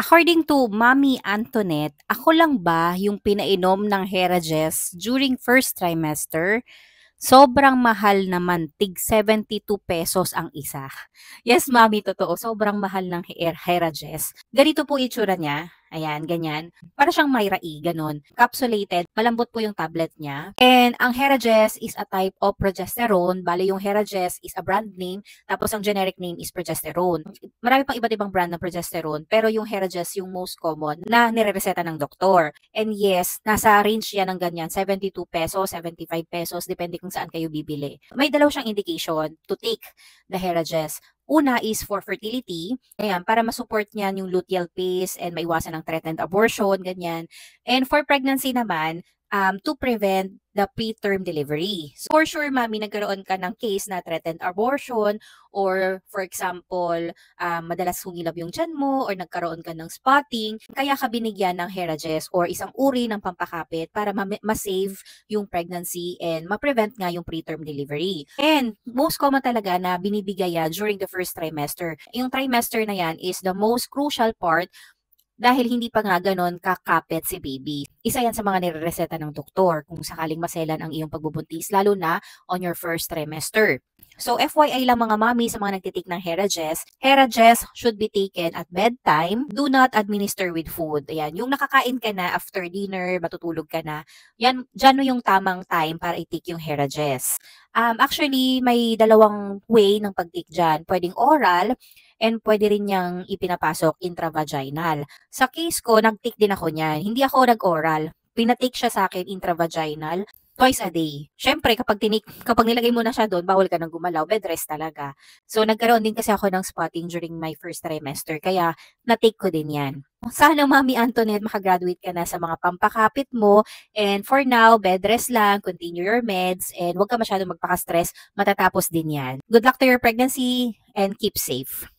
According to Mommy Antoinette, ako lang ba yung pinainom ng Herages during first trimester? Sobrang mahal naman, tig ₱72 ang isa. Yes, Mommy, totoo. Sobrang mahal ng Herages. Ganito po itsura niya. Ayan, ganyan. Para siyang Myra-E, ganun. Capsulated, malambot po yung tablet niya. And ang Herages is a type of progesterone. Bale, yung Herages is a brand name, tapos ang generic name is progesterone. Marami pang iba't ibang brand ng progesterone, pero yung Herages yung most common na nirereseta ng doktor. And yes, nasa range yan ng ganyan, ₱72, ₱75, depende kung saan kayo bibili. May dalaw siyang indication to take the Herages. Una is for fertility, ayan, para ma-support niyan yung luteal phase and maiwasan ang threatened abortion, ganyan. And for pregnancy naman, to prevent the preterm delivery. So for sure, Mami, nagkaroon ka ng case na threatened abortion or for example, madalas humilab yung tiyan mo or nagkaroon ka ng spotting, kaya ka binigyan ng Herages or isang uri ng pampakapit para ma-save yung pregnancy and ma-prevent nga yung preterm delivery. And most common talaga na binibigay yan during the first trimester. Yung trimester na yan is the most crucial part dahil hindi pa nga ganon kakapit si baby. Isa yan sa mga nirereseta ng doktor kung sakaling maselan ang iyong pagbubuntis, lalo na on your first trimester. So FYI lang mga mami sa mga nagtitik ng Herages, Herages should be taken at bedtime. Do not administer with food. Ayan, yung nakakain ka na after dinner, matutulog ka na, yan, dyan yung tamang time para itik yung Herages. Actually, may dalawang way ng pag-take dyan. Pwedeng oral, and pwede rin niyang ipinapasok intravaginal. Sa case ko, nag-take din ako niyan. Hindi ako nag-oral. Pinatake siya sa akin intravaginal twice a day. Syempre, kapag nilagay mo na siya doon, bawal ka nang gumalaw, bed rest talaga. So, nagkaroon din kasi ako ng spotting during my first trimester, kaya na-take ko din yan. Sana, Mami Antoinette, makagraduate ka na sa mga pampakapit mo. And for now, bed rest lang, continue your meds, and huwag ka masyadong magpaka-stress, matatapos din yan. Good luck to your pregnancy, and keep safe.